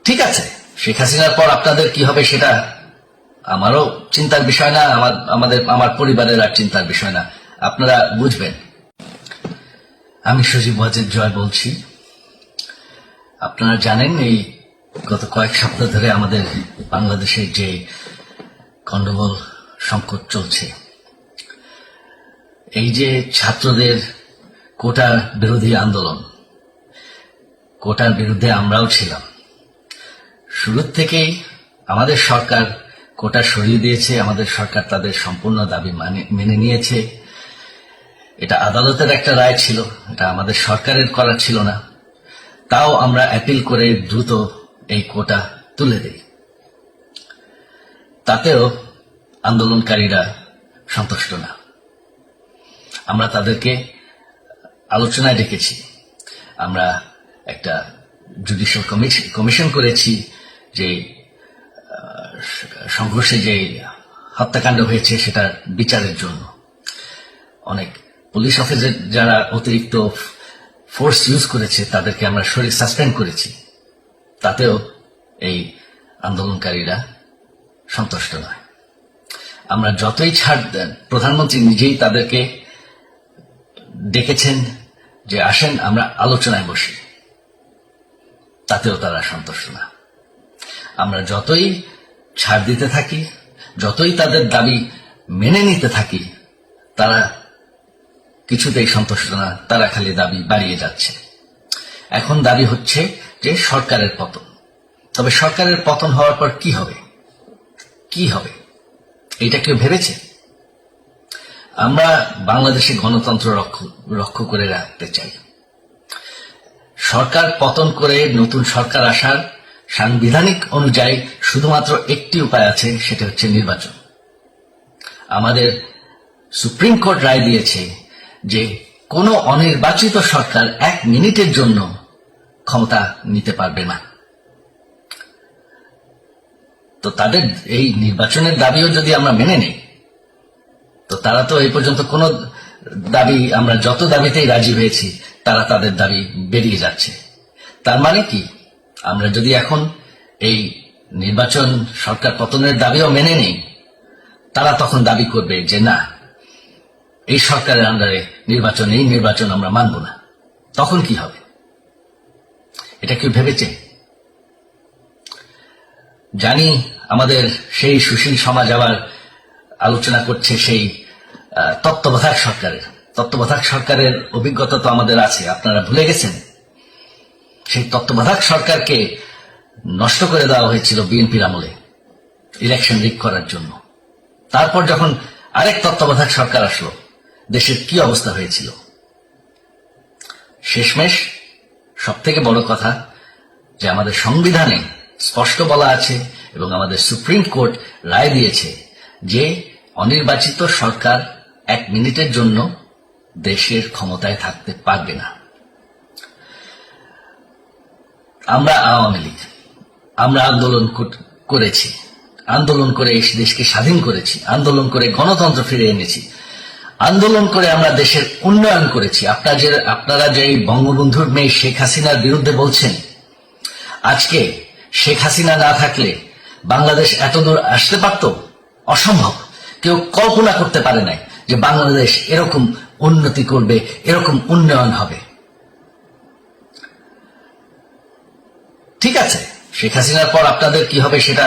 ঠিক আছে, শেখ হাসিনার পর আপনাদের কি হবে সেটা আমারও চিন্তার বিষয় না, আমার পরিবারের আর চিন্তার বিষয় না, আপনারা বুঝবেন। আমি সজীব ওয়াজেদ জয় বলছি। আপনারা জানেন এই গত কয়েক সপ্তাহ ধরে আমাদের বাংলাদেশে যে গন্ডগোল সংকট চলছে, এই যে ছাত্রদের কোটা বিরোধী আন্দোলন, কোটার বিরুদ্ধে আমরাও ছিলাম। শুরুর থেকেই আমাদের সরকার কোটা সরিয়ে দিয়েছে, আমাদের সরকার তাদের সম্পূর্ণ দাবি মেনে নিয়েছে। এটা আদালতের একটা রায় ছিল, এটা আমাদের সরকারের করা ছিল না। তাও আমরা অ্যাপিল করে দ্রুত এই কোটা তুলে দেই। তাতেও আন্দোলনকারীরা সন্তুষ্ট না। আমরা তাদেরকে আলোচনায় ডেকেছি, আমরা একটা জুডিশিয়াল কমিশন করেছি যে সংঘর্ষে যে হত্যাকাণ্ড হয়েছে সেটার বিচারের জন্য। অনেক পুলিশ অফিসার যারা অতিরিক্ত ফোর্স ইউজ করেছে তাদেরকে আমরা সাসপেন্ড করেছি। তাতেও এই আন্দোলনকারীরা সন্তুষ্ট নয়। আমরা যতই ছাড় দেন, প্রধানমন্ত্রী নিজেই তাদেরকে ডেকেছেন যে আসেন আমরা আলোচনায় বসি, তাতেও তারা সন্তুষ্ট না। আমরা যতই ছাড় দিতে থাকি, যতই তাদের দাবি মেনে নিতে থাকি, তারা কিছুতেই সন্তুষ্ট না, তারা খালি দাবি বাড়িয়ে যাচ্ছে। এখন দাবি হচ্ছে যে সরকারের পতন। তবে সরকারের পতন হওয়ার পর কি হবে, কি হবে এইটা কেউ ভেবেছে? আমরা বাংলাদেশে গণতন্ত্র রক্ষা করে রাখতে চাই। সরকার পতন করে নতুন সরকার আসার সাংবিধানিক অনুযায়ী শুধুমাত্র একটি উপায় আছে, সেটা হচ্ছে নির্বাচন। আমাদের সুপ্রিম কোর্ট রায় দিয়েছে যে কোনো অনির্বাচিত সরকার 1 মিনিটের জন্য ক্ষমতা নিতে পারবে না। তো তাদের এই নির্বাচনের দাবিও যদি আমরা মেনে নিই, তো তারা তো এই পর্যন্ত কোনো দাবি, আমরা যত দাবিতেই রাজি হয়েছি তারা তাদের দাবি বেরিয়ে যাচ্ছে। তার মানে কি, আমরা যদি এখন এই নির্বাচন সরকার পতনের দাবিও মেনে নেই, তারা তখন দাবি করবে যে না, এই সরকারের আন্ডারে এই নির্বাচন আমরা মানব না। তখন কি হবে, এটা কেউ ভেবেছে? জানি আমাদের সেই সুশীল সমাজ আবার আলোচনা করছে সেই তত্ত্বাবধায়ক সরকারের অভিজ্ঞতা তো আমাদের আছে। আপনারা ভুলে গেছেন সেই তত্ত্বাবধায়ক সরকারকে নষ্ট করে দেওয়া হয়েছিল বিএনপির আমলে ইলেকশন রিগ করার জন্য। তারপর যখন আরেক তত্ত্বাবধায়ক সরকার আসলো, দেশের কি অবস্থা হয়েছিল। শেষমেশ সব থেকে বড় কথা যে আমাদের সংবিধানে স্পষ্ট বলা আছে এবং আমাদের সুপ্রিম কোর্ট রায় দিয়েছে যে অনির্বাচিত সরকার 1 মিনিটের জন্য দেশের ক্ষমতায় থাকতে পারবে না। আমরা আওয়ামী লীগ, আমরা আন্দোলন করেছি, আন্দোলন করে এই দেশকে স্বাধীন করেছি, আন্দোলন করে গণতন্ত্র ফিরে এনেছি, আন্দোলন করে আমরা দেশের উন্নয়ন করেছি। আপনারা যে বঙ্গবন্ধুর মেয়ে শেখ হাসিনার বিরুদ্ধে বলছেন, আজকে শেখ হাসিনা না থাকলে বাংলাদেশ এতদূর আসতে পারত? অসম্ভব। কেউ কল্পনা করতে পারে নাই যে বাংলাদেশ এরকম উন্নতি করবে, এরকম উন্নয়ন হবে। ঠিক আছে, শেখ হাসিনার পর আপনাদের কি হবে সেটা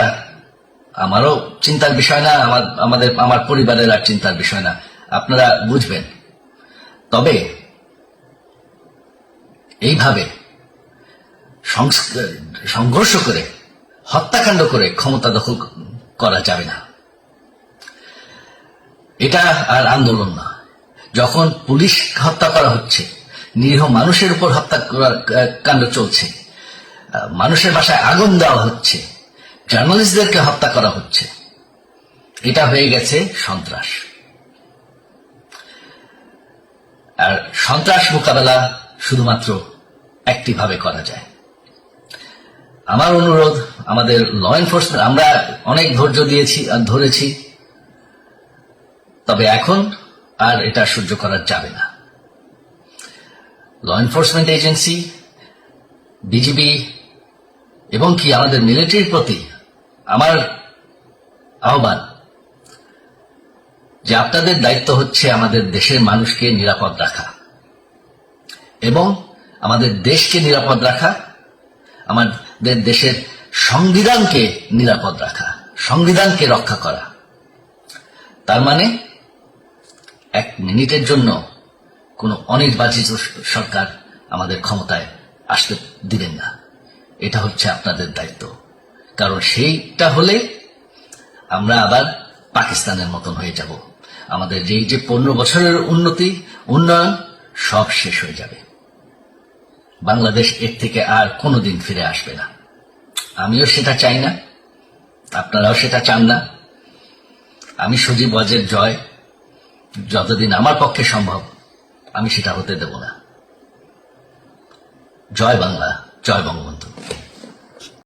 আমারও চিন্তার বিষয় না, আমার পরিবারের আর চিন্তার বিষয় না, আপনারা বুঝবেন। তবে এইভাবে সংঘর্ষ করে, হত্যাকাণ্ড করে ক্ষমতা দখল করা যাবে না। এটা আর আন্দোলন না। যখন পুলিশ হত্যা করা হচ্ছে, নিরীহ মানুষের উপর হত্যাকাণ্ড চলছে, মানুষের বাসায় আগুন দেওয়া হচ্ছে, জার্নালিস্টদেরকে হত্যা করা হচ্ছে, এটা হয়ে গেছে সন্ত্রাস। আর সন্ত্রাস মোকাবেলা শুধুমাত্র একটি ভাবে করা যায়। আমার অনুরোধ, আমাদের ল এনফোর্সমেন্ট, আমরা অনেক ধৈর্য দিয়েছি আর ধরেছি, তবে এখন আর এটা সহ্য করা যাবে না। ল এনফোর্সমেন্ট এজেন্সি, বিজিবি, এবং কি আমাদের মিলিটারির প্রতি আমার আহ্বান যে আপনাদের দায়িত্ব হচ্ছে আমাদের দেশের মানুষকে নিরাপদ রাখা এবং আমাদের দেশকে নিরাপদ রাখা, আমাদের দেশের সংবিধানকে নিরাপদ রাখা, সংবিধানকে রক্ষা করা। তার মানে এক মিনিটের জন্য কোনো অনির্বাচিত সরকার আমাদের ক্ষমতায় আসতে দিবেন না। এটা হচ্ছে আপনাদের দায়িত্ব, কারণ সেইটা হলে আমরা আবার পাকিস্তানের মতন হয়ে যাব। আমাদের যেই যে 15 বছরের উন্নয়ন সব শেষ হয়ে যাবে। বাংলাদেশ এর থেকে আর কোনোদিন ফিরে আসবে না। আমিও সেটা চাই না, আপনারাও সেটা চান না। আমি সজীব ওয়াজেদ জয় যতদিন আমার পক্ষে সম্ভব আমি সেটা হতে দেব না। জয় বাংলা, জয় বঙ্গবন্ধু।